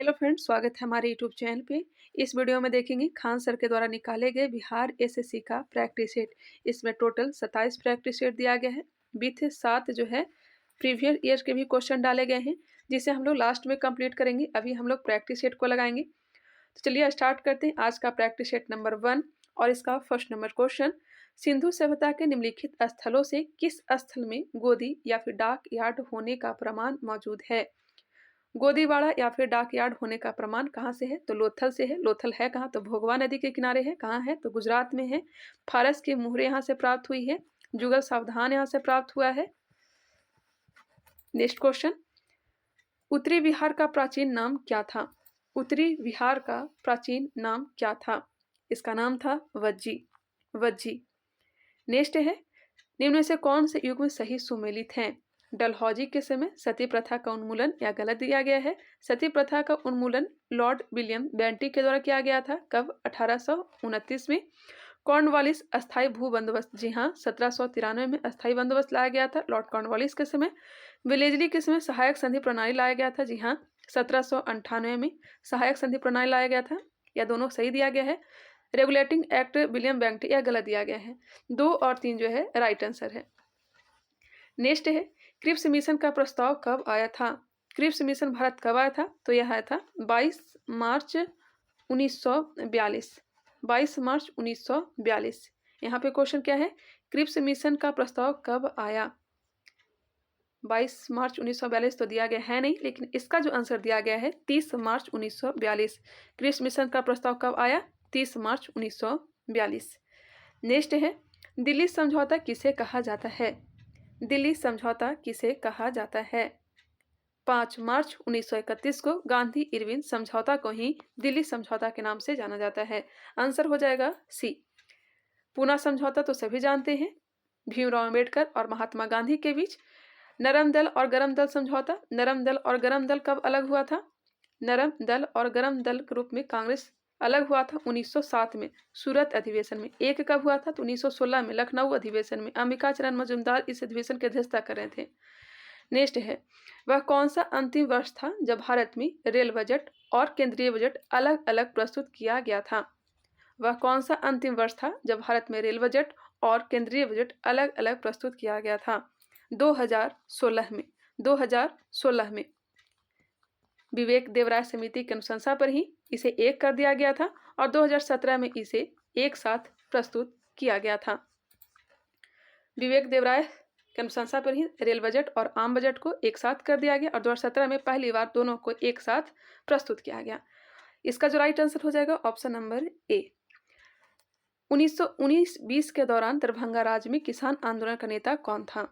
Hello friends, स्वागत है हमारे यूट्यूब चैनल पे। इस वीडियो में देखेंगे खान सर के द्वारा निकाले गए बिहार एसएससी का प्रैक्टिस सेट। इसमें टोटल 27 प्रैक्टिस सेट दिया गया है। विथ 7 जो है प्रीवियस ईयर के भी क्वेश्चन डाले गए हैं, जिसे हम लोग लास्ट में कंप्लीट करेंगे। अभी हम लोग प्रैक्टिस सेट को लगाएंगे। तो चलिए स्टार्ट करते हैं आज का प्रैक्टिस सेट नंबर 1। और इसका फर्स्ट नंबर क्वेश्चन, सिंधु सभ्यता के निम्नलिखित स्थलों से किस स्थल में गोदी या फिर डाक यार्ड होने का प्रमाण मौजूद है। गोदीवाड़ा या फिर डाकयार्ड होने का प्रमाण कहाँ से है, तो लोथल से है। लोथल है कहाँ, तो भोगवा नदी के किनारे है। कहाँ है, तो गुजरात में है। फारस की मुहरे यहाँ से प्राप्त हुई है। जुगल सावधान यहाँ से प्राप्त हुआ है। नेक्स्ट क्वेश्चन, उत्तरी बिहार का प्राचीन नाम क्या था। उत्तरी बिहार का प्राचीन नाम क्या था, इसका नाम था वज्जी। वज्जी। नेक्स्ट है, निम्न में से कौन से युग में सही सुमेलित हैं। डलहौजी के समय सती प्रथा का उन्मूलन या गलत दिया गया है। सती प्रथा का उन्मूलन लॉर्ड विलियम बेंटिक के द्वारा किया गया था। कब, 1829 में। कॉर्नवालिस अस्थायी भू बंदोबस्त, जी हाँ, 1793 में अस्थायी बंदोबस्त लाया गया था लॉर्ड कॉर्नवालिस के समय। विलेजली के समय सहायक संधि प्रणाली लाया गया था, जी हाँ, 1798 में सहायक संधि प्रणाली लाया गया था। या दोनों सही दिया गया है। रेगुलेटिंग एक्ट विलियम बेंटिक, या गलत दिया गया है। 2 और 3 जो है राइट आंसर है। नेक्स्ट है, क्रिप्स मिशन का प्रस्ताव कब आया था। क्रिप्स मिशन भारत कब आया था, तो यह आया था 22 मार्च 1942। 22 मार्च 1942। यहाँ पे क्वेश्चन क्या है, क्रिप्स मिशन का प्रस्ताव कब आया। 22 मार्च 1942 तो दिया गया है नहीं, लेकिन इसका जो आंसर दिया गया है 30 मार्च 1942। क्रिप्स मिशन का प्रस्ताव कब आया, 30 मार्च 1942। नेक्स्ट है, दिल्ली समझौता किसे कहा जाता है। दिल्ली समझौता किसे कहा जाता है। 5 मार्च 1931 को गांधी इरविन समझौता को ही दिल्ली समझौता के नाम से जाना जाता है। आंसर हो जाएगा सी। पूना समझौता तो सभी जानते हैं, भीमराव अंबेडकर और महात्मा गांधी के बीच। नरम दल और गरम दल समझौता, नरम दल और गरम दल कब अलग हुआ था। नरम दल और गरम दल के रूप में कांग्रेस अलग हुआ था 1907 में सूरत अधिवेशन में। एक कब हुआ था, तो 1916 में लखनऊ अधिवेशन में। अंबिका चरण मजूमदार इस अधिवेशन की अध्यक्षता कर रहे थे। नेक्स्ट है, वह कौन सा अंतिम वर्ष था जब भारत में रेल बजट और केंद्रीय बजट अलग अलग प्रस्तुत किया गया था। वह कौन सा अंतिम वर्ष था जब भारत में रेल बजट और केंद्रीय बजट अलग अलग प्रस्तुत किया गया था। 2016 में। 2016 में विवेक देवराय समिति की अनुशंसा पर ही इसे एक कर दिया गया था और 2017 में इसे एक साथ प्रस्तुत किया गया था। विवेक देवराय की अनुशंसा पर ही रेल बजट और आम बजट को एक साथ कर दिया गया और 2017 में पहली बार दोनों को एक साथ प्रस्तुत किया गया। इसका जो राइट आंसर हो जाएगा ऑप्शन नंबर ए। 1919-20 के दौरान दरभंगा राज्य में किसान आंदोलन का नेता कौन था।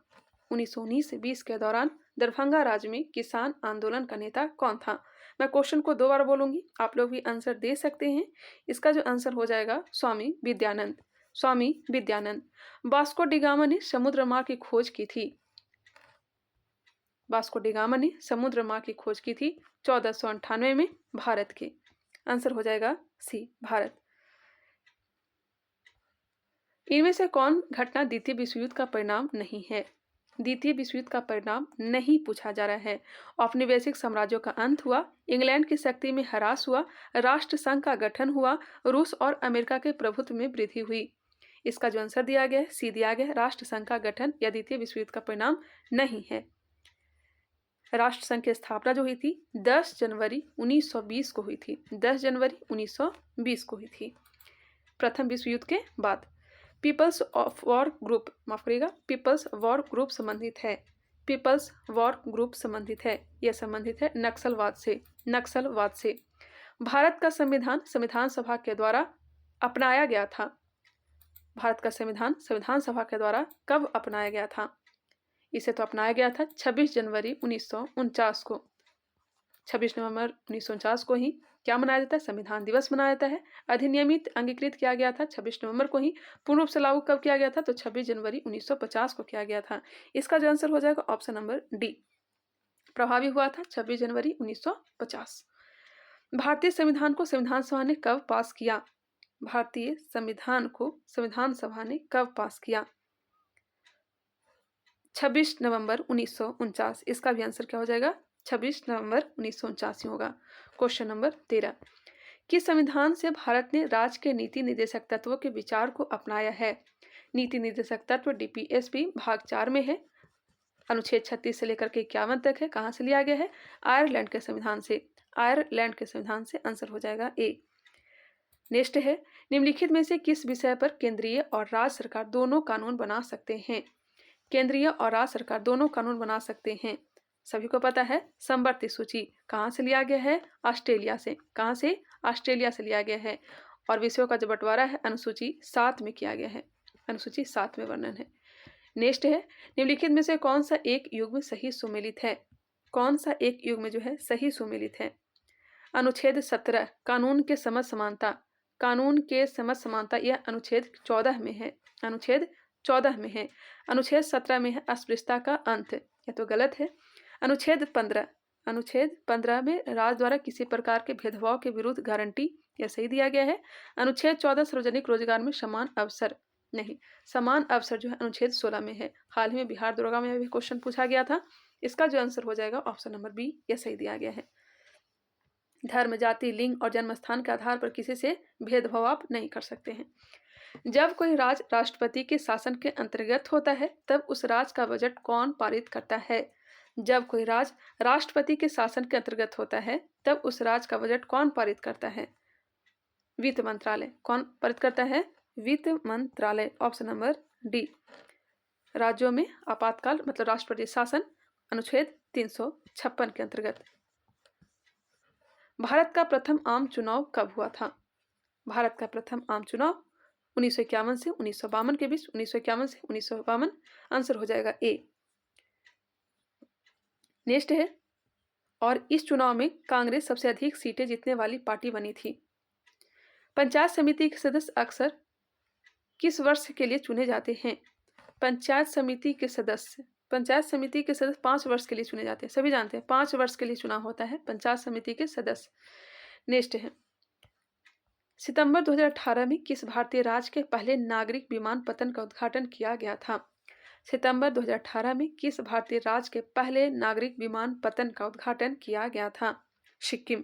1919-20 के दौरान दरभंगा राज्य में किसान आंदोलन का नेता कौन था। मैं क्वेश्चन को 2 बार बोलूंगी, आप लोग भी आंसर दे सकते हैं। इसका जो आंसर हो जाएगा स्वामी विद्यानंद। स्वामी विद्यानंद। वास्को डी गामा ने समुद्र मार्ग की खोज की थी। वास्को डी गामा ने समुद्र मार्ग की खोज की थी 1498 में भारत के। आंसर हो जाएगा सी, भारत। इनमें से कौन घटना द्वितीय विश्व युद्ध का परिणाम नहीं है। द्वितीय विश्व युद्ध का परिणाम नहीं पूछा जा रहा है। औपनिवेशिक साम्राज्यों का अंत हुआ, इंग्लैंड की शक्ति में ह्रास हुआ, राष्ट्र संघ का गठन हुआ, रूस और अमेरिका के प्रभुत्व में वृद्धि हुई। इसका जो आंसर दिया गया है सी दिया गया है, राष्ट्र संघ का गठन या द्वितीय विश्व युद्ध का परिणाम नहीं है। राष्ट्र संघ की स्थापना जो हुई थी 10 जनवरी 1920 को हुई थी। 10 जनवरी 1920 को हुई थी, प्रथम विश्व युद्ध के बाद। पीपल्स वॉर ग्रुप, माफ करिएगा, पीपल्स वॉर ग्रुप संबंधित है। पीपल्स वॉर ग्रुप संबंधित है, यह संबंधित है नक्सलवाद से। नक्सलवाद से। भारत का संविधान संविधान सभा के द्वारा अपनाया गया था। भारत का संविधान संविधान सभा के द्वारा कब अपनाया गया था। इसे तो अपनाया गया था 26 जनवरी 1949 को। 26 नवंबर 1949 को ही क्या मनाया जाता है, संविधान दिवस मनाया जाता है। अधिनियमित अंगीकृत किया गया था 26 नवंबर को ही। पूर्ण रूप से लागू कब किया गया था, तो 26 जनवरी 1950 को किया गया था। इसका जो आंसर हो जाएगा ऑप्शन नंबर डी, प्रभावी हुआ था 26 जनवरी 1950। भारतीय संविधान को संविधान सभा ने कब पास किया। भारतीय संविधान को संविधान सभा ने कब पास किया, 26 नवंबर 1949। इसका भी आंसर क्या हो जाएगा, 26 नवंबर 1949 होगा। क्वेश्चन नंबर 13, किस संविधान से भारत ने राज्य के नीति निर्देशक तत्वों के विचार को अपनाया है? नीति निर्देशक तत्व DPSP भाग 4 में है, अनुच्छेद 36 से लेकर के 51 तक है। कहाँ से लिया गया है? आयरलैंड के संविधान से। आयरलैंड के संविधान से आंसर हो जाएगा ए। नेक्स्ट है, निम्नलिखित में से किस विषय पर केंद्रीय और राज्य सरकार दोनों कानून बना सकते हैं? केंद्रीय और राज्य सरकार दोनों कानून बना सकते हैं। सभी को पता है, समवर्ती सूची कहाँ से लिया गया है? ऑस्ट्रेलिया से। कहाँ से? ऑस्ट्रेलिया से लिया गया है। और विषयों का जो बंटवारा है अनुसूची 7 में किया गया है। अनुसूची 7 में वर्णन है। नेक्स्ट है, निम्नलिखित में से कौन सा एक युग्म सही सुमेलित है? कौन सा एक युग्म जो है सही सुमेलित है? अनुच्छेद 17 कानून के समझ समानता। कानून के समझ समानता यह अनुच्छेद 14 में है। अनुच्छेद 14 में है। अनुच्छेद 17 में है अस्पृश्यता का अंत, यह तो गलत है। अनुच्छेद 15 में राज्य द्वारा किसी प्रकार के भेदभाव के विरुद्ध गारंटी, यह सही दिया गया है। अनुच्छेद 14 सार्वजनिक रोजगार में समान अवसर, नहीं, समान अवसर जो है अनुच्छेद 16 में है। हाल ही में बिहार दरोगा में भी क्वेश्चन पूछा गया था। इसका जो आंसर हो जाएगा ऑप्शन नंबर बी, यह सही दिया गया है। धर्म, जाति, लिंग और जन्मस्थान के आधार पर किसी से भेदभाव आप नहीं कर सकते हैं। जब कोई राज्य राष्ट्रपति के शासन के अंतर्गत होता है तब उस राज्य का बजट कौन पारित करता है? जब कोई राज्य राष्ट्रपति के शासन के अंतर्गत होता है तब उस राज्य का बजट कौन पारित करता है? वित्त मंत्रालय। कौन पारित करता है? वित्त मंत्रालय। Option number D. राज्यों में आपातकाल मतलब राष्ट्रपति शासन अनुच्छेद 356 के अंतर्गत। भारत का प्रथम आम चुनाव कब हुआ था? भारत का प्रथम आम चुनाव 1951 से 1952 के बीच। 1951 से 1952 आंसर हो जाएगा ए। नेक्स्ट है, और इस चुनाव में कांग्रेस सबसे अधिक सीटें जीतने वाली पार्टी बनी थी। पंचायत समिति के सदस्य अक्सर किस वर्ष के लिए चुने जाते हैं? पंचायत समिति के सदस्य 5 वर्ष के लिए चुने जाते हैं। सभी जानते हैं 5 वर्ष के लिए चुनाव होता है पंचायत समिति के सदस्य। नेक्स्ट है, सितंबर 2018 में किस भारतीय राज्य के पहले नागरिक विमानपत्तन का उद्घाटन किया गया था? सितंबर 2018 में किस भारतीय राज्य के पहले नागरिक विमानपत्तन का उद्घाटन किया गया था? सिक्किम।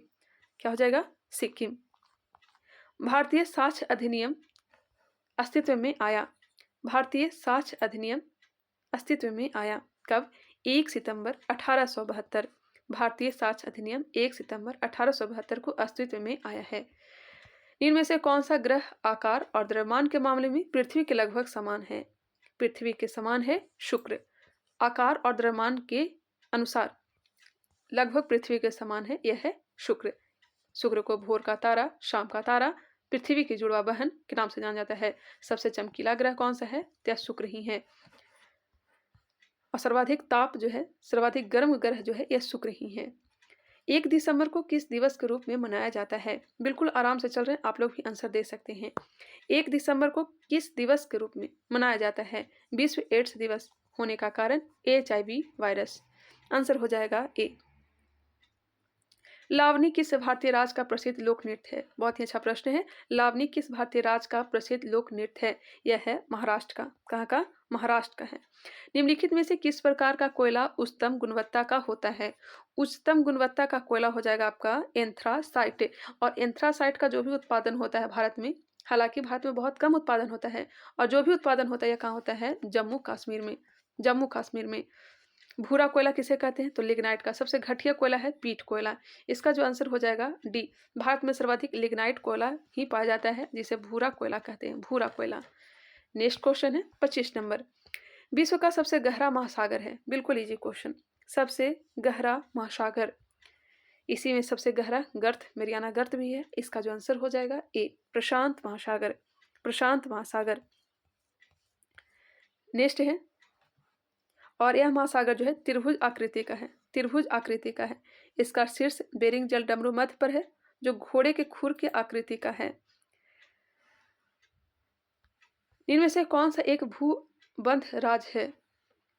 क्या हो जाएगा? सिक्किम। भारतीय साक्ष्य अधिनियम अस्तित्व में आया। भारतीय साक्ष्य अधिनियम अस्तित्व में आया कब? 1 सितंबर 1872। भारतीय साक्ष्य अधिनियम 1 सितंबर 1872 को अस्तित्व में आया है। इनमें से कौन सा ग्रह आकार और द्रव्यमान के मामले में पृथ्वी के लगभग समान है? पृथ्वी के समान है शुक्र। आकार और द्रव्यमान के अनुसार लगभग पृथ्वी के समान है, यह है शुक्र। शुक्र को भोर का तारा, शाम का तारा, पृथ्वी की जुड़वा बहन के नाम से जाना जाता है। सबसे चमकीला ग्रह कौन सा है? तो शुक्र ही है। और सर्वाधिक ताप जो है, सर्वाधिक गर्म ग्रह जो है, यह शुक्र ही है। 1 दिसंबर को किस दिवस के रूप में मनाया जाता है? बिल्कुल आराम से चल रहे हैं, आप लोग भी आंसर दे सकते हैं। 1 दिसंबर को किस दिवस के रूप में मनाया जाता है? विश्व एड्स दिवस होने का कारण HIV वायरस। आंसर हो जाएगा ए। लावनी किस भारतीय राज्य का प्रसिद्ध लोक नृत्य है? बहुत ही अच्छा प्रश्न है। लावनी किस भारतीय राज्य का प्रसिद्ध लोक नृत्य है? यह है महाराष्ट्र का। कहाँ का? महाराष्ट्र का है। निम्नलिखित में से किस प्रकार का कोयला उच्चतम गुणवत्ता का होता है? उच्चतम गुणवत्ता का कोयला हो जाएगा आपका एंथ्रासाइट। और एंथ्रासाइट का जो भी उत्पादन होता है भारत में, हालांकि भारत में बहुत कम उत्पादन होता है, और जो भी उत्पादन होता है यह कहाँ होता है? जम्मू कश्मीर में। जम्मू कश्मीर में। भूरा कोयला किसे कहते हैं? तो लिग्नाइट का। सबसे घटिया कोयला है पीट कोयला। इसका जो आंसर हो जाएगा डी। भारत में सर्वाधिक लिग्नाइट कोयला ही पाया जाता है जिसे भूरा कोयला कहते हैं, भूरा कोयला। नेक्स्ट क्वेश्चन है 25 नंबर। विश्व का सबसे गहरा महासागर है? बिल्कुल इजी क्वेश्चन। सबसे गहरा महासागर, इसी में सबसे गहरा गर्त मेरियाना गर्त भी है। इसका जो आंसर हो जाएगा ए, प्रशांत महासागर। प्रशांत महासागर। नेक्स्ट है, और यह महासागर जो है त्रिभुज आकृति का है। त्रिभुज आकृति का है। इसका शीर्ष बेरिंग जल डमरू मध्य पर है जो घोड़े के खुर के आकृति का है। इनमें से कौन सा एक भूबंध राज्य है?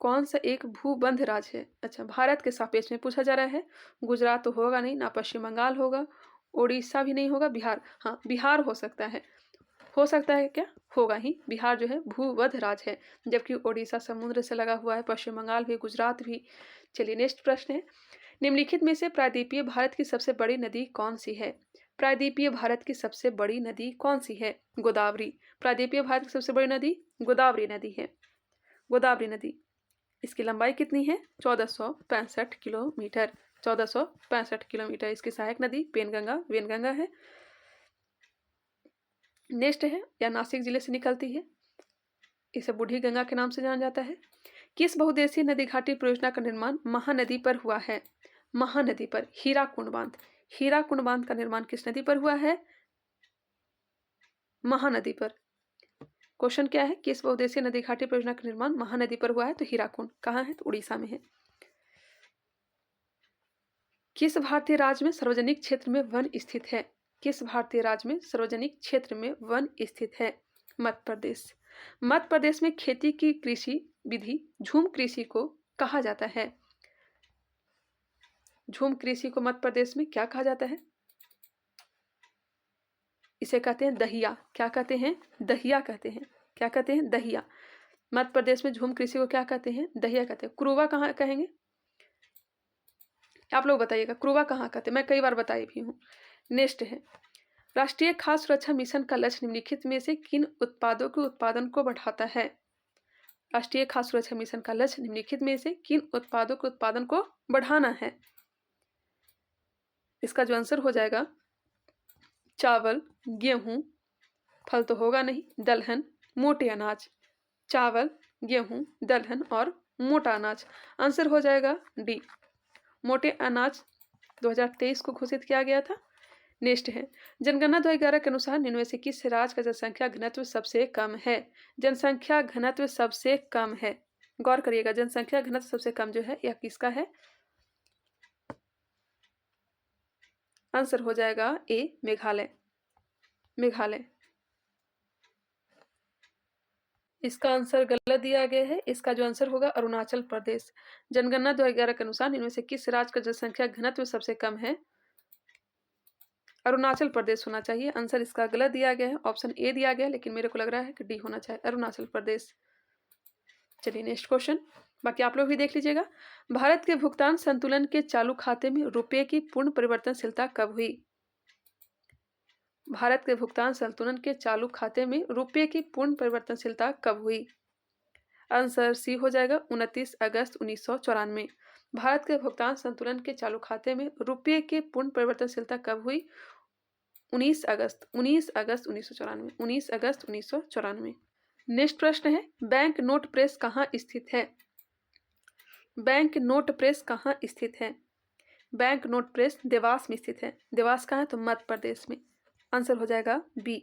कौन सा एक भूबंध राज्य है? अच्छा, भारत के सापेक्ष में पूछा जा रहा है। गुजरात तो होगा नहीं, ना पश्चिम बंगाल होगा, उड़ीसा भी नहीं होगा, बिहार। हाँ, बिहार हो सकता है। हो सकता है क्या? होगा ही। बिहार जो है भूबंध राज्य है, जबकि उड़ीसा समुद्र से लगा हुआ है, पश्चिम बंगाल भी, गुजरात भी। चलिए नेक्स्ट प्रश्न है, निम्नलिखित में से प्रायद्वीपीय भारत की सबसे बड़ी नदी कौन सी है? प्रायद्वीपीय भारत की सबसे बड़ी नदी कौन सी है? गोदावरी। प्रायद्वीपीय भारत की सबसे बड़ी नदी गोदावरी नदी है। गोदावरी नदी। इसकी लंबाई कितनी है? 1465 किलोमीटर। 1465 किलोमीटर। इसकी सहायक नदी पेनगंगा वेनगंगा है। नेक्स्ट है, या नासिक जिले से निकलती है, इसे बूढ़ी गंगा के नाम से जाना जाता है। किस बहुउद्देशीय नदी घाटी परियोजना का निर्माण महानदी पर हुआ है? महानदी पर। हीराकुंड बांध। हीराकुंड बांध का निर्माण किस नदी पर हुआ है? महानदी पर। क्वेश्चन क्या है? किस बहुउद्देशीय नदी घाटी परियोजना का निर्माण महानदी पर हुआ है? तो हीराकुंड। कहाँ है? तो उड़ीसा में है। किस भारतीय राज्य में सार्वजनिक क्षेत्र में वन स्थित है? किस भारतीय राज्य में सार्वजनिक क्षेत्र में वन स्थित है? मध्य प्रदेश। मध्य प्रदेश में खेती की कृषि विधि झूम कृषि को कहा जाता है? झूम कृषि को मध्य प्रदेश में क्या कहा जाता है? इसे कहते हैं दहिया। क्या कहते हैं? दहिया कहते हैं। क्या कहते हैं? दहिया। मध्य प्रदेश में झूम कृषि को क्या कहते हैं? दहिया कहते हैं। क्रुवा कहाँ कहेंगे? आप लोग बताइएगा, क्रुवा कहाँ कहते हैं? मैं कई बार बताई भी हूँ। नेक्स्ट है, राष्ट्रीय खाद्य सुरक्षा मिशन का लक्ष्य निम्नलिखित में से किन उत्पादों के उत्पादन को बढ़ाता है? राष्ट्रीय खाद्य सुरक्षा मिशन का लक्ष्य निम्नलिखित में से किन उत्पादों के उत्पादन को बढ़ाना है? इसका जो आंसर हो जाएगा, चावल, गेहूं, फल तो होगा नहीं, दलहन, मोटे अनाज। चावल, गेहूं, दलहन और मोटा अनाज। आंसर हो जाएगा डी, मोटे अनाज 2023 को घोषित किया गया था। नेक्स्ट है, जनगणना 2011 के अनुसार निम्न में से किस राज्य का जनसंख्या घनत्व सबसे कम है? जनसंख्या घनत्व सबसे कम है, गौर करिएगा, जनसंख्या घनत्व सबसे कम जो है यह किसका है? आंसर हो जाएगा ए, मेघालय। मेघालय। इसका आंसर गलत दिया गया है। इसका जो आंसर होगा अरुणाचल प्रदेश। जनगणना 2011 के अनुसार इनमें से किस राज्य का जनसंख्या घनत्व सबसे कम है? अरुणाचल प्रदेश होना चाहिए। आंसर इसका गलत दिया गया है, ऑप्शन ए दिया गया है, लेकिन मेरे को लग रहा है कि डी होना चाहिए, अरुणाचल प्रदेश। चलिए नेक्स्ट क्वेश्चन, बाकी आप लोग भी देख लीजिएगा। भारत के भुगतान संतुलन के चालू खाते में रुपये की पूर्ण परिवर्तनशीलता कब हुई? भारत के भुगतान संतुलन के चालू खाते में रुपये की पूर्ण परिवर्तनशीलता कब हुई? आंसर सी हो जाएगा 29 अगस्त 1994। भारत के भुगतान संतुलन के चालू खाते में रुपये के पूर्ण परिवर्तनशीलता कब हुई? 19 अगस्त 1994। 19 अगस्त 1994। नेक्स्ट प्रश्न है, बैंक नोट प्रेस कहाँ स्थित है? बैंक नोट प्रेस कहाँ स्थित है? बैंक नोट प्रेस देवास में स्थित है। देवास कहाँ है? तो मध्य प्रदेश में। आंसर हो जाएगा बी।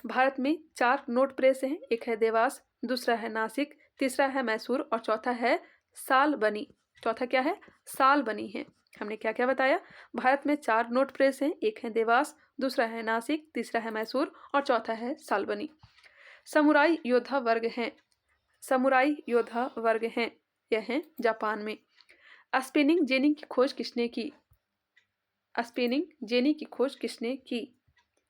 भारत में 4 नोट प्रेस हैं, एक है देवास, दूसरा है नासिक, तीसरा है मैसूर और चौथा है सालबनी। चौथा क्या है? सालबनी है। हमने क्या क्या बताया? भारत में 4 नोट प्रेस हैं, एक है देवास, दूसरा है नासिक, तीसरा है मैसूर और चौथा है सालबनी। समुराई योद्धा वर्ग हैं। समुराई योद्धा वर्ग हैं, यह है जापान में। स्पिनिंग जेनी की खोज किसने की? स्पिनिंग जेनी की खोज किसने की?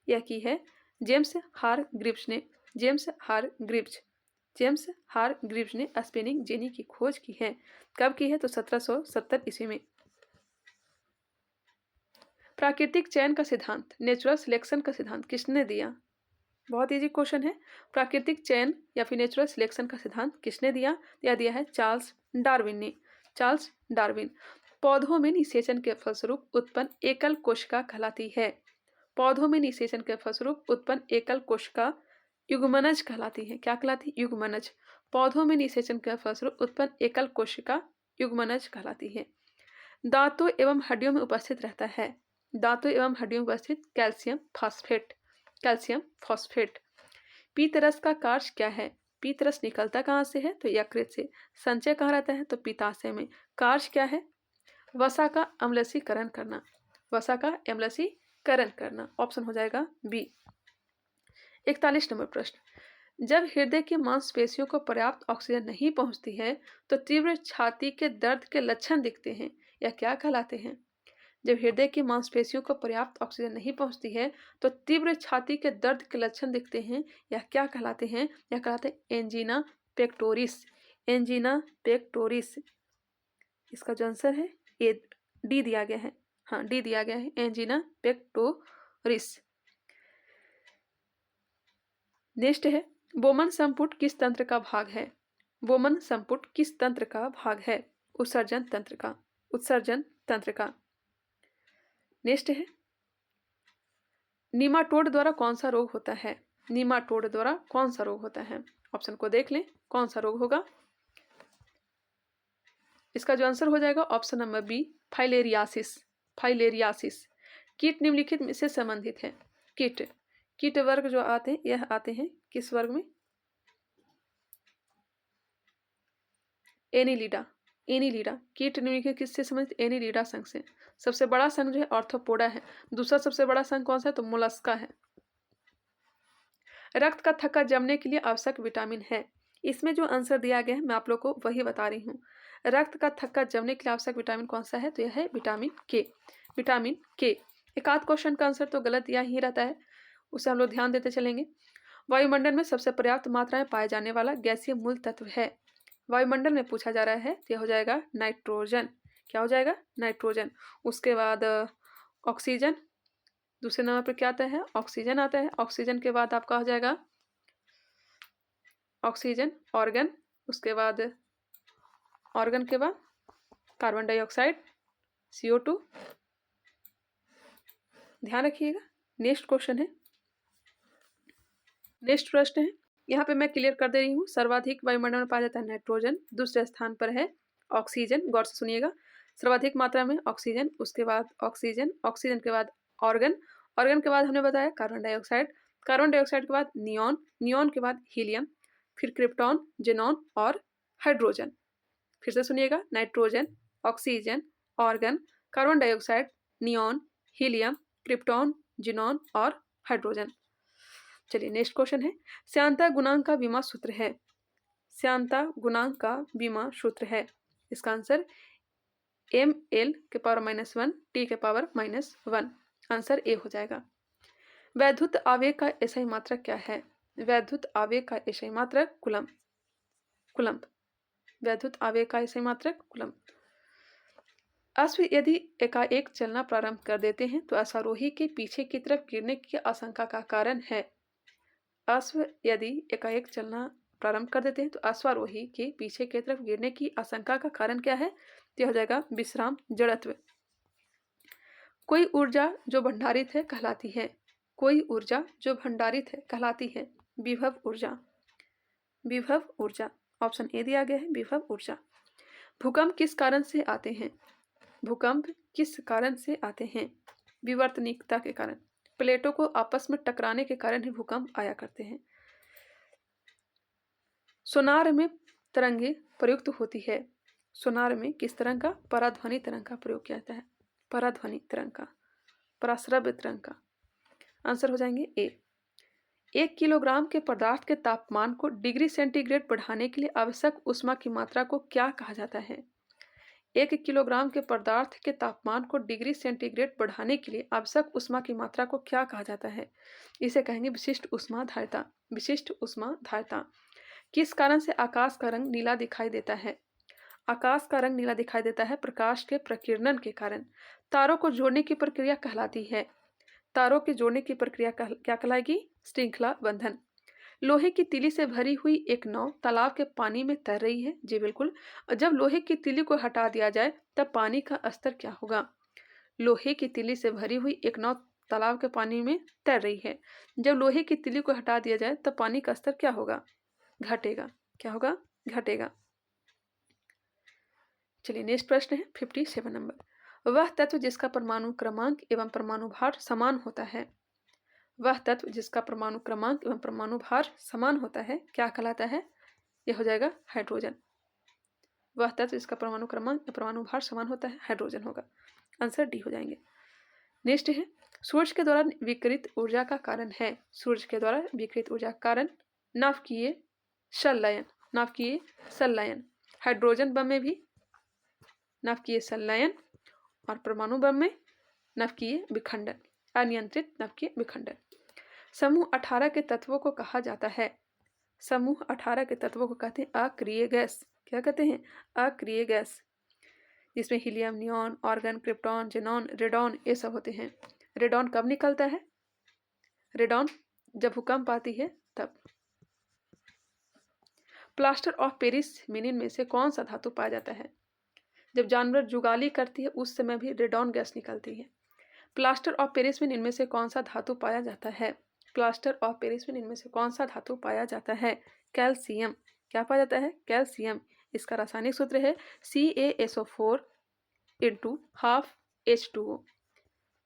यह की है जेम्स हारग्रीव्स ने। James Hargreaves. जेम्स हारग्रीव्स ने स्पिनिंग जेनी की खोज की है। कब की है? तो 1770 ईस्वी में। प्राकृतिक चयन का सिद्धांत, नेचुरल सिलेक्शन का सिद्धांत किसने दिया? बहुत इजी क्वेश्चन है। प्राकृतिक चयन या फिर नेचुरल सिलेक्शन का सिद्धांत किसने दिया? यह दिया है चार्ल्स डार्विन ने। Charles Darwin. पौधों में निषेचन के फलस्वरूप उत्पन्न एकल कोशिका कहलाती है। पौधों में निषेचन के फलस्वरूप उत्पन्न एकल कोशिका युग्मनज कहलाती है। क्या कहलाती है? युग्मनज। पौधों में निषेचन के फलस्वरूप उत्पन्न एकल कोशिका युग्मनज कहलाती है। दांतों एवं हड्डियों में उपस्थित रहता है। दांतों एवं हड्डियों में उपस्थित कैल्शियम फॉस्फेट। Calcium phosphate. पीतरस का कार्य क्या है? पीतरस निकलता कहाँ से है? तो यकृत से। संचय कहाँ रहता है? तो पित्ताशय में। कार्य क्या है? वसा का अम्लसीकरण करना। वसा का अम्लसीकरण करना। ऑप्शन हो जाएगा बी। 41 नंबर प्रश्न, जब हृदय की मांसपेशियों को पर्याप्त ऑक्सीजन नहीं पहुंचती है तो तीव्र छाती के दर्द के लक्षण दिखते हैं, यह क्या कहलाते हैं? जब हृदय की मांसपेशियों को पर्याप्त ऑक्सीजन नहीं पहुंचती है तो तीव्र छाती के दर्द के लक्षण दिखते हैं, यह क्या कहलाते हैं? यह कहलाते हैं एंजीना पेक्टोरिस। एंजीना पेक्टोरिस। इसका जो आंसर है ए, डी दिया गया है, हाँ डी दिया गया है, एंजिना पेक्टोरिस। नेक्स्ट है बोमन संपुट किस तंत्र का भाग है? बोमन संपुट किस तंत्र का भाग है? उत्सर्जन तंत्र का, उत्सर्जन तंत्र का। नेक्स्ट है नीमाटोड द्वारा कौन सा रोग होता है? नीमाटोड द्वारा कौन सा रोग होता है? ऑप्शन को देख लें, कौन सा रोग होगा? इसका जो आंसर हो जाएगा option number B, filariasis. Filariasis. कीट निम्नलिखित में से संबंधित है। कीट, कीट वर्ग जो आते हैं यह आते हैं किस वर्ग में? एनिलिडा। एनिलिडा कीट निम्नलिखित किससे संबंधित? एनिलिडा संघ से। सबसे बड़ा संघ जो है ऑर्थोपोडा है। दूसरा सबसे बड़ा संघ कौन सा है? तो मोलस्का है। रक्त का थक्का जमने के लिए आवश्यक विटामिन है। इसमें जो आंसर दिया गया है मैं आप लोग को वही बता रही हूँ। रक्त का थक्का जमने के लिए आवश्यक विटामिन कौन सा है? तो यह है विटामिन के। विटामिन के। एक आध क्वेश्चन का आंसर तो गलत या ही रहता है, उसे हम लोग ध्यान देते चलेंगे। वायुमंडल में सबसे पर्याप्त मात्रा में पाए जाने वाला गैसीय मूल तत्व है। वायुमंडल में पूछा जा रहा है तो यह हो जाएगा नाइट्रोजन। क्या हो जाएगा? नाइट्रोजन। उसके बाद ऑक्सीजन, दूसरे नंबर पर क्या आता है? ऑक्सीजन आता है। ऑक्सीजन के बाद आपका हो जाएगा ऑक्सीजन, ऑर्गन, उसके बाद ऑर्गन के बाद कार्बन डाइऑक्साइड, CO2। ध्यान रखिएगा। नेक्स्ट क्वेश्चन है, नेक्स्ट प्रश्न है, यहाँ पे मैं क्लियर कर दे रही हूँ। सर्वाधिक वायुमंडल में पाया जाता है नाइट्रोजन, दूसरे स्थान पर है ऑक्सीजन। गौर से सुनिएगा, सर्वाधिक मात्रा में ऑक्सीजन, उसके बाद ऑक्सीजन, ऑक्सीजन के बाद ऑर्गन, ऑर्गन के बाद हमने बताया कार्बन डाइऑक्साइड, कार्बन डाइऑक्साइड के बाद नियॉन, नियॉन के बाद हीलियम, फिर क्रिप्टॉन, जेनॉन और हाइड्रोजन। फिर से सुनिएगा, nitrogen, oxygen, organ, carbon dioxide, neon, helium, krypton, xenon और हाइड्रोजन। चलिए नेक्स्ट क्वेश्चन है, श्यानता गुणांक का विमा सूत्र है। श्यानता गुणांक का विमा सूत्र है। इसका आंसर ml के पावर -1 t के पावर -1। आंसर ए हो जाएगा। वैद्युत आवेग का एसआई मात्रक क्या है? वैद्युत आवेग का एसआई मात्रक कूलम्ब। कूलम्ब। वैद्युत आवेग का एसआई मात्रक कूलम्ब। अश्व यदि एकाएक चलना प्रारंभ कर देते हैं तो अश्वारोही के पीछे की तरफ गिरने की आशंका का कारण है। अश्व यदि एकाएक चलना प्रारंभ कर देते हैं तो अश्वारोही के पीछे की तरफ गिरने की आशंका का कारण क्या है? तो हो जाएगा विश्राम जड़त्व। कोई ऊर्जा जो भंडारित है कहलाती है। कोई ऊर्जा जो भंडारित है कहलाती है विभव ऊर्जा। विभव ऊर्जा। ऑप्शन ए दिया गया है, विभव ऊर्जा। भूकंप किस कारण से आते हैं? भूकंप किस कारण से आते हैं? विवर्तनिकता के कारण। प्लेटों को आपस में टकराने के कारण ही भूकंप आया करते हैं। सोनार में तरंगे प्रयुक्त होती है। सोनार में किस तरंग का? पराध्वनि तरंग का प्रयोग किया जाता है। पराध्वनि तरंग का, पराश्रव्य तरंग का। आंसर हो जाएंगे ए। 1 किलोग्राम के पदार्थ के तापमान को डिग्री सेंटीग्रेड बढ़ाने के लिए आवश्यक ऊष्मा की मात्रा को क्या कहा जाता है? 1 किलोग्राम के पदार्थ के तापमान को डिग्री सेंटीग्रेड बढ़ाने के लिए आवश्यक ऊष्मा की मात्रा को क्या कहा जाता है? इसे कहेंगे विशिष्ट ऊष्मा धारिता। विशिष्ट ऊष्मा धारिता। किस कारण से आकाश का रंग नीला दिखाई देता है? आकाश का रंग नीला दिखाई देता है प्रकाश के प्रकीर्णन के कारण। तारों को जोड़ने की प्रक्रिया कहलाती है। तारों के जोड़ने की प्रक्रिया क्या कहलाएगी? श्रृंखला बंधन। लोहे की तीली से भरी हुई एक नाव तालाब के पानी में तैर रही है। जी बिल्कुल। जब लोहे की तीली को हटा दिया जाए तब पानी का स्तर क्या होगा? लोहे की तीली से भरी हुई एक नाव तालाब के पानी में तैर रही है। जब लोहे की तीली को हटा दिया जाए तब पानी का स्तर क्या होगा? घटेगा। क्या होगा? घटेगा। चलिए नेक्स्ट प्रश्न है 57 नंबर। वह तत्व जिसका परमाणु क्रमांक एवं परमाणु भार समान होता है। वह तत्व जिसका परमाणु क्रमांक एवं परमाणु भार समान होता है क्या कहलाता है? यह हो जाएगा हाइड्रोजन। वह तत्व जिसका परमाणु क्रमांक या परमाणु भार समान होता है हाइड्रोजन होगा। आंसर डी हो जाएंगे। नेक्स्ट है, सूर्य के द्वारा विकिरित ऊर्जा का कारण है। सूर्य के द्वारा विकिरित ऊर्जा का कारण नाभिकीय संलयन। नाभिकीय संलयन। हाइड्रोजन बम में भी नाभिकीय संलयन और परमाणु बम में नाभिकीय विखंडन, अनियंत्रित नाभिकीय विखंडन। समूह 18 के तत्वों को कहा जाता है। समूह 18 के तत्वों को कहते हैं अक्रिय गैस। क्या कहते हैं? अक्रिय गैस। जिसमें helium, neon, argon, krypton, xenon, radon ये सब होते हैं। रेडॉन कब निकलता है? रेडॉन जब भूकंप आती है तब। प्लास्टर ऑफ पेरिस मिनीन में से कौन सा धातु पाया जाता है? जब जानवर जुगाली करती है उस समय भी रेडॉन गैस निकलती है। प्लास्टर ऑफ पेरिस में इनमें से कौन सा धातु पाया जाता है? प्लास्टर ऑफ पेरिस में इनमें से कौन सा धातु पाया जाता है? कैल्शियम। क्या पाया जाता है? कैल्शियम। इसका रासायनिक सूत्र है CaSO4 into half H2O।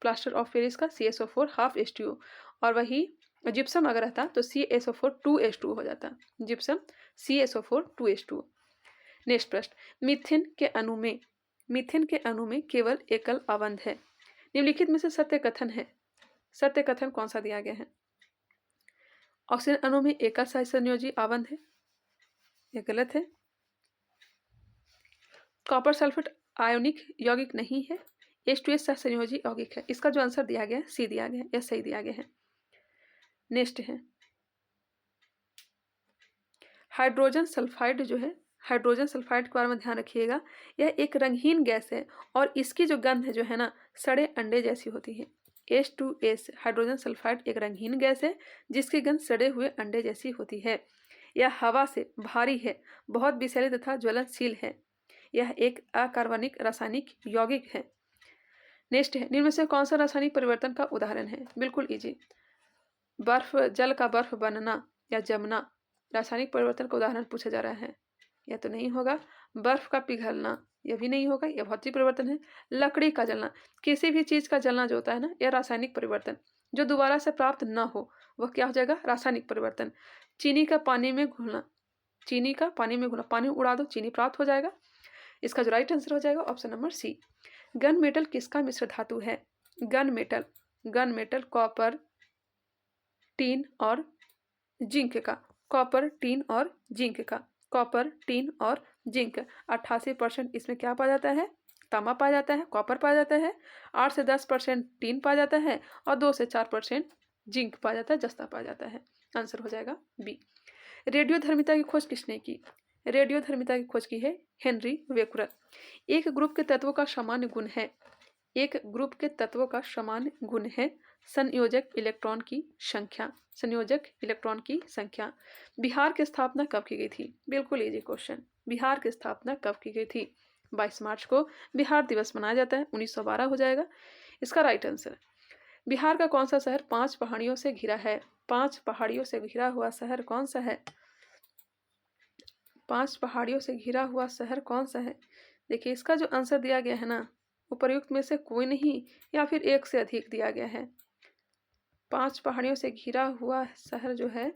Plaster of Paris का CaSO4 हाफ H2O। और वही जिप्सम अगर रहता तो CaSO4 2H2O हो जाता। Gypsum CaSO4 2H2O। नेक्स्ट प्रश्न, मीथेन के अणु में केवल एकल अवंध है। निम्नलिखित में से सत्य कथन है। सत्य कथन कौन सा दिया गया है? ऑक्सीजन अणु में एकल सहसंयोजी अवंध है, यह गलत है। कॉपर सल्फेट आयोनिक यौगिक नहीं है, H2S सहसंयोजी यौगिक है। इसका जो आंसर दिया गया है सी दिया गया है, यह सही दिया गया है। नेक्स्ट है हाइड्रोजन सल्फाइड जो है, हाइड्रोजन सल्फाइड के बारे में ध्यान रखिएगा। यह एक रंगहीन गैस है और इसकी जो गंध है जो है ना सड़े अंडे जैसी होती है। H2S हाइड्रोजन सल्फाइड एक रंगहीन गैस है जिसकी गंध सड़े हुए अंडे जैसी होती है। यह हवा से भारी है, बहुत विषैली तथा ज्वलनशील है। यह एक अकार्बनिक रासायनिक यौगिक है। नेक्स्ट है निम्न में से कौन सा रासायनिक परिवर्तन का उदाहरण है? बिल्कुल इजी। बर्फ, जल का बर्फ बनना या जमना रासायनिक परिवर्तन का उदाहरण पूछा जा रहा है। यह तो नहीं होगा। बर्फ का पिघलना यह भी नहीं होगा, यह भौतिक परिवर्तन है। लकड़ी का जलना, किसी भी चीज का जलना जो होता है ना यह रासायनिक परिवर्तन। जो दोबारा से प्राप्त न हो वह क्या हो जाएगा? रासायनिक परिवर्तन। चीनी का पानी में घुलना, चीनी का पानी में घुलना, पानी उड़ा दो चीनी प्राप्त हो जाएगा। इसका जो राइट आंसर हो जाएगा option number C. Gun metal किसका मिश्र धातु है? गन मेटल कॉपर, टीन और जिंक का। कॉपर, टीन और जिंक का। कॉपर, टीन और जिंक। 88% इसमें क्या पाया जाता है? तांबा पाया जाता है, कॉपर पाया जाता है। 8 से 10% टीन पाया जाता है और 2 से 4% जिंक पाया जाता है, जस्ता पाया जाता है। आंसर हो जाएगा बी। रेडियोधर्मिता की खोज किसने की? रेडियोधर्मिता की खोज की है हेनरी बेकरल। एक ग्रुप के तत्वों का सामान्य गुण है, एक ग्रुप के तत्वों का सामान्य गुण है संयोजक इलेक्ट्रॉन की संख्या। संयोजक इलेक्ट्रॉन की संख्या। बिहार की स्थापना कब की गई थी? बिल्कुल इजी क्वेश्चन। बिहार की स्थापना कब की गई थी? 22 मार्च को बिहार दिवस मनाया जाता है। 1912 हो जाएगा इसका राइट आंसर। बिहार का कौन सा शहर 5 पहाड़ियों से घिरा है? 5 पहाड़ियों से घिरा हुआ शहर कौन सा है? 5 पहाड़ियों से घिरा हुआ शहर कौन सा है? देखिए इसका जो आंसर दिया गया है ना उपर्युक्त में से कोई नहीं या फिर एक से अधिक दिया गया है। 5 पहाड़ियों से घिरा हुआ शहर जो है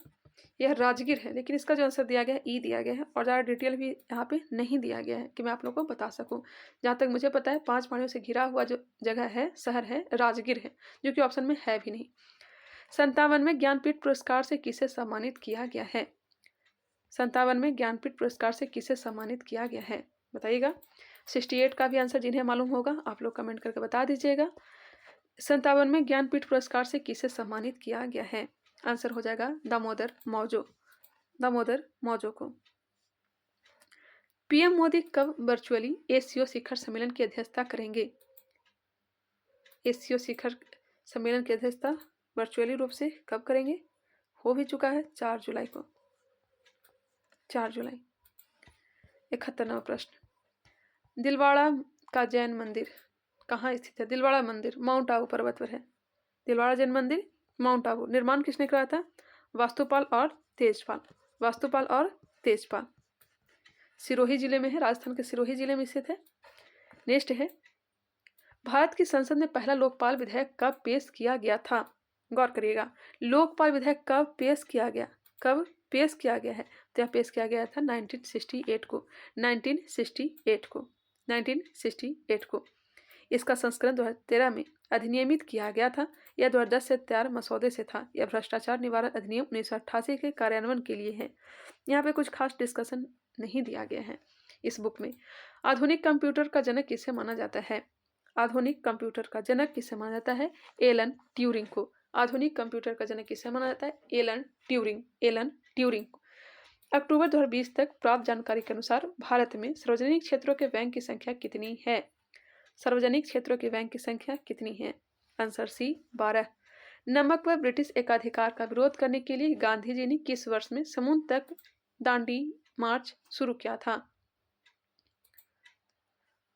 यह राजगीर है, लेकिन इसका जो आंसर दिया गया है ई दिया गया है और ज़्यादा डिटेल भी यहाँ पे नहीं दिया गया है कि मैं आप लोगों को बता सकूँ। जहाँ तक मुझे पता है 5 पहाड़ियों से घिरा हुआ जो जगह है शहर है राजगीर है, जो कि ऑप्शन में है भी नहीं। 57 में ज्ञानपीठ पुरस्कार से किसे सम्मानित किया गया है? 57 में ज्ञानपीठ पुरस्कार से किसे सम्मानित किया गया है बताइएगा। 68 का भी आंसर जिन्हें मालूम होगा आप लोग कमेंट करके बता दीजिएगा। 57 में ज्ञानपीठ पुरस्कार से किसे सम्मानित किया गया है? आंसर हो जाएगा दामोदर मौजो, दामोदर मौजो को। पीएम मोदी कब वर्चुअली एसीओ शिखर सम्मेलन की अध्यक्षता करेंगे? एसीओ शिखर सम्मेलन की अध्यक्षता वर्चुअली रूप से कब करेंगे? हो भी चुका है 4 जुलाई को। 4 जुलाई। 71वां प्रश्न, दिलवाड़ा का जैन मंदिर कहाँ स्थित है? दिलवाड़ा मंदिर माउंट आबू पर्वत पर है। दिलवाड़ा जैन मंदिर माउंट आबू। निर्माण किसने कराया था? वास्तुपाल और तेजपाल। वास्तुपाल और तेजपाल। सिरोही जिले में है, राजस्थान के सिरोही जिले में स्थित है। नेक्स्ट है भारत की संसद में पहला लोकपाल विधेयक कब पेश किया गया था? गौर करिएगा, लोकपाल विधेयक कब पेश किया गया? कब पेश किया गया है? तो यह पेश किया गया था 1968 को। 1968 को। 1968 को। इसका संस्करण 2013 में अधिनियमित किया गया था। यह 2010 से तैयार मसौदे से था। यह भ्रष्टाचार निवारण अधिनियम 1988 के कार्यान्वयन के लिए है। यहाँ पे कुछ खास डिस्कशन नहीं दिया गया है इस बुक में। आधुनिक कंप्यूटर का जनक किसे माना जाता है? आधुनिक कंप्यूटर का जनक किसे माना जाता है? एलन ट्यूरिंग को। आधुनिक कंप्यूटर का जनक किसे माना जाता है? Alan Turing. Alan Turing. अक्टूबर 2020 तक प्राप्त जानकारी के अनुसार भारत में सार्वजनिक क्षेत्रों के बैंक की संख्या कितनी है? सार्वजनिक क्षेत्रों के बैंक की संख्या कितनी है? Answer C 12। नमक पर ब्रिटिश एकाधिकार का विरोध करने के लिए गांधी जी ने किस वर्ष में समुद्र तक दांडी मार्च शुरू किया था?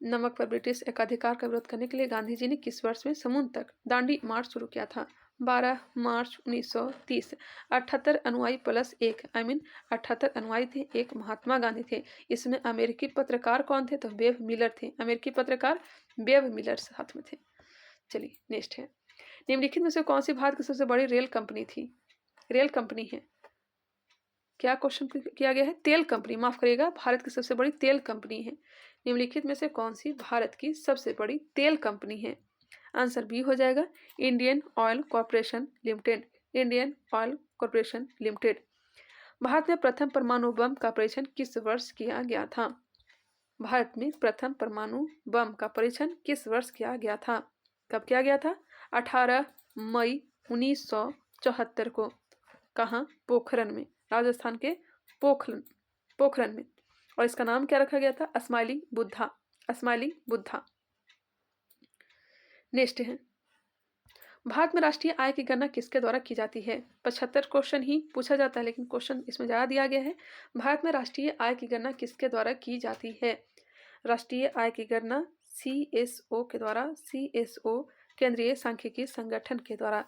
नमक पर ब्रिटिश एकाधिकार का विरोध करने के लिए गांधी जी ने किस वर्ष में समुद्र तक दांडी मार्च शुरू किया था? 12 मार्च 1930। 78 अनुयायी प्लस एक, 78 अनुयायी थे, एक महात्मा गांधी थे। इसमें अमेरिकी पत्रकार कौन थे? तो वेब मिलर थे। अमेरिकी पत्रकार वेब मिलर साथ में थे। चलिए नेक्स्ट है, निम्नलिखित में से कौन सी भारत की सबसे बड़ी रेल कंपनी थी? रेल कंपनी है, क्या क्वेश्चन किया गया है? तेल कंपनी, माफ करिएगा, भारत की सबसे बड़ी तेल कंपनी है। निम्नलिखित में से कौन सी भारत की सबसे बड़ी तेल कंपनी है? आंसर बी हो जाएगा, Indian oil corporation limited. Indian oil corporation limited. Bharat में प्रथम परमाणु बम का परीक्षण किस वर्ष किया गया था? भारत में प्रथम परमाणु बम का परीक्षण किस वर्ष किया गया था? कब किया गया था? 18 मई 1974 को। कहाँ? पोखरण में, राजस्थान के पोखरण में। और इसका नाम क्या रखा गया था? Smiling Buddha. Smiling Buddha. Next है, भारत में राष्ट्रीय आय की गणना किसके द्वारा की जाती है? 75 क्वेश्चन ही पूछा जाता है, लेकिन क्वेश्चन इसमें ज़्यादा दिया गया है। भारत में राष्ट्रीय आय की गणना किसके द्वारा की जाती है? राष्ट्रीय आय की गणना CSO के द्वारा, CSO केंद्रीय सांख्यिकी संगठन के द्वारा।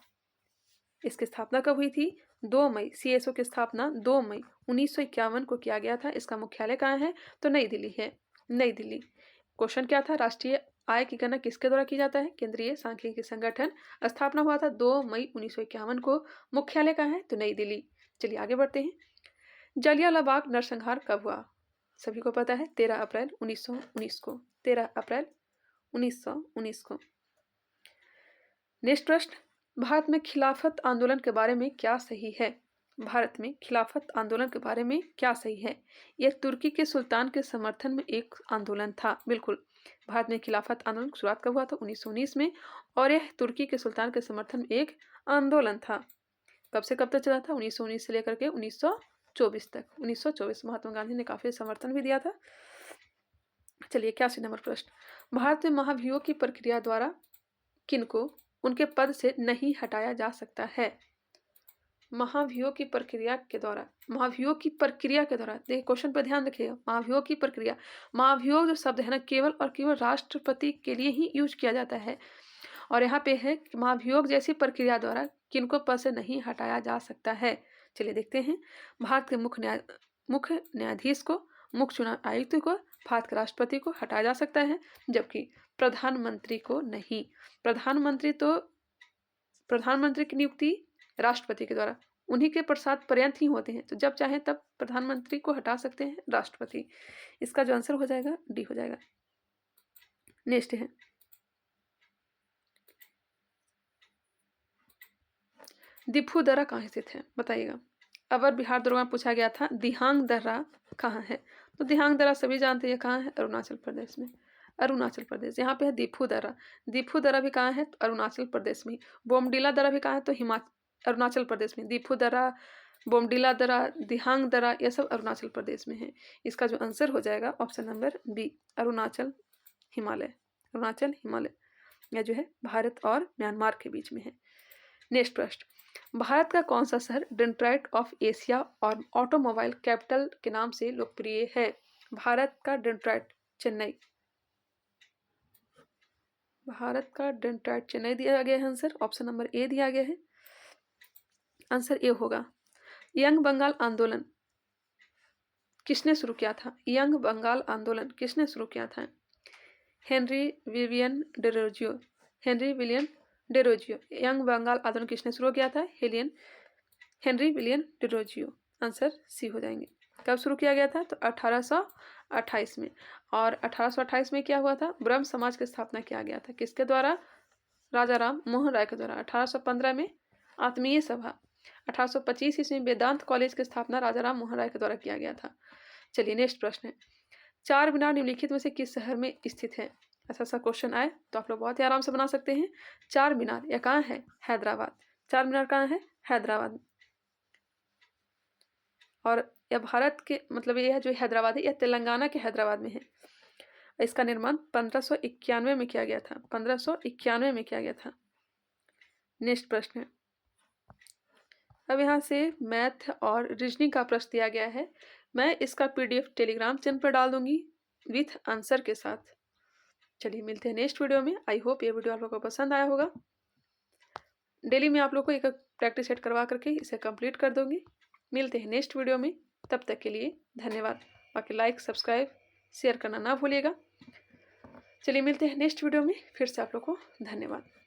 इसकी स्थापना कब हुई थी? 2 मई। CSO की स्थापना 2 मई 1951 को किया गया था। इसका मुख्यालय कहाँ है? तो नई दिल्ली है, नई दिल्ली। क्वेश्चन क्या था? राष्ट्रीय आय की गणना किसके द्वारा की जाता है? केंद्रीय सांख्यिकी संगठन। स्थापना हुआ था 2 मई 1951 को। मुख्यालय कहाँ है? तो नई दिल्ली। चलिए आगे बढ़ते हैं। जलियांवाला बाग नरसंहार कब हुआ? सभी को पता है, 13 अप्रैल 1919 को। 13 अप्रैल 1919 को। नेक्स्ट प्रश्न, भारत में खिलाफत आंदोलन के बारे में क्या सही है? भारत में खिलाफत आंदोलन के बारे में क्या सही है? यह तुर्की के सुल्तान के समर्थन में एक आंदोलन था। बिल्कुल, भारत में खिलाफत आंदोलन की शुरुआत कब हुआ था? 1919 में। और यह तुर्की के सुल्तान के समर्थन में एक आंदोलन था। कब से कब तक चला था? 1919 से लेकर के 1924 तक। 1924 महात्मा गांधी ने काफी समर्थन भी दिया था। चलिए 81 नंबर प्रश्न, भारत में महाभियोग की प्रक्रिया द्वारा किनको उनके पद से नहीं हटाया जा सकता है? महाभियोग की प्रक्रिया के द्वारा, महाभियोग की प्रक्रिया के द्वारा, देखिए क्वेश्चन पर ध्यान रखिएगा। महाभियोग की प्रक्रिया, महाभियोग जो शब्द है ना, केवल और केवल राष्ट्रपति के लिए ही यूज किया जाता है। और यहाँ पे है महाभियोग जैसी प्रक्रिया द्वारा किनको पद से नहीं हटाया जा सकता है। चलिए देखते हैं। भारत के मुख्य न्यायाधीश को, मुख्य चुनाव आयुक्त को, भारत के राष्ट्रपति को हटाया जा सकता है, जबकि प्रधानमंत्री को नहीं। प्रधानमंत्री की नियुक्ति राष्ट्रपति के द्वारा, उन्हीं के पश्चात पर्यंत ही होते हैं। तो जब चाहे तब प्रधानमंत्री को हटा सकते हैं राष्ट्रपति। इसका जो आंसर हो जाएगा डी हो जाएगा। नेक्स्ट है, दिफू दर्रा कहाँ स्थित है? बताइएगा। अवर बिहार दरोगा पूछा गया था, दिहांग दर्रा कहाँ है? तो दिहांग दर्रा सभी जानते हैं कहाँ है? अरुणाचल प्रदेश में। अरुणाचल प्रदेश, यहाँ पे है दिफू दर्रा। दिफू दर्रा भी कहाँ है? तो अरुणाचल प्रदेश में। बोमडिला दर्रा भी कहाँ है? तो अरुणाचल प्रदेश में। दिफू दर्रा, बोमडिला दर्रा, दिहांग दर्रा, यह सब अरुणाचल प्रदेश में है। इसका जो आंसर हो जाएगा option number B, Arunachal Himalaya. Arunachal Himalaya यह जो है भारत और म्यांमार के बीच में है। नेक्स्ट प्रश्न, भारत का कौन सा शहर डेट्रॉइट ऑफ एशिया और ऑटोमोबाइल कैपिटल के नाम से लोकप्रिय है? भारत का डेट्रॉइट, चेन्नई। भारत का डेट्रॉइट चेन्नई दिया गया है। आंसर ऑप्शन नंबर ए दिया गया है। आंसर ए होगा। यंग बंगाल आंदोलन किसने शुरू किया था? यंग बंगाल आंदोलन किसने शुरू किया था? Henry William Derozio. Henry William Derozio. Young Bengal आंदोलन किसने शुरू किया था? Henry William Derozio. Answer C हो जाएंगे। कब शुरू किया गया था? तो 1828 में। और 1828 में क्या हुआ था? ब्रह्म समाज की स्थापना किया गया था। किसके द्वारा? राजा राम मोहन राय के द्वारा। 1815 में आत्मीय सभा। 1825 ईस्वी में वेदांत कॉलेज की स्थापना राजा राम मोहन राय के द्वारा किया गया था। चलिए नेक्स्ट प्रश्न है, चार मीनार निम्नलिखित में से किस शहर में स्थित है? ऐसा क्वेश्चन आए तो आप लोग बहुत ही आराम से बना सकते हैं। चार मीनार यह कहाँ है? हैदराबाद। चार मीनार कहाँ है? हैदराबाद। और यह भारत के मतलब यह जो हैदराबाद है यह तेलंगाना के हैदराबाद में है। इसका निर्माण 1591 में किया गया था। 1591 में किया गया था। नेक्स्ट प्रश्न है, अब यहाँ से मैथ और रीजनिंग का प्रश्न दिया गया है। मैं इसका PDF टेलीग्राम चैनल पर डाल दूंगी विथ आंसर के साथ। चलिए मिलते हैं नेक्स्ट वीडियो में। आई होप ये वीडियो आप लोगों को पसंद आया होगा। डेली मैं आप लोग को एक प्रैक्टिस सेट करवा करके इसे कंप्लीट कर दूंगी। मिलते हैं नेक्स्ट वीडियो में, तब तक के लिए धन्यवाद। बाकी लाइक सब्सक्राइब शेयर करना ना भूलिएगा। चलिए मिलते हैं नेक्स्ट वीडियो में, फिर से आप लोग को धन्यवाद।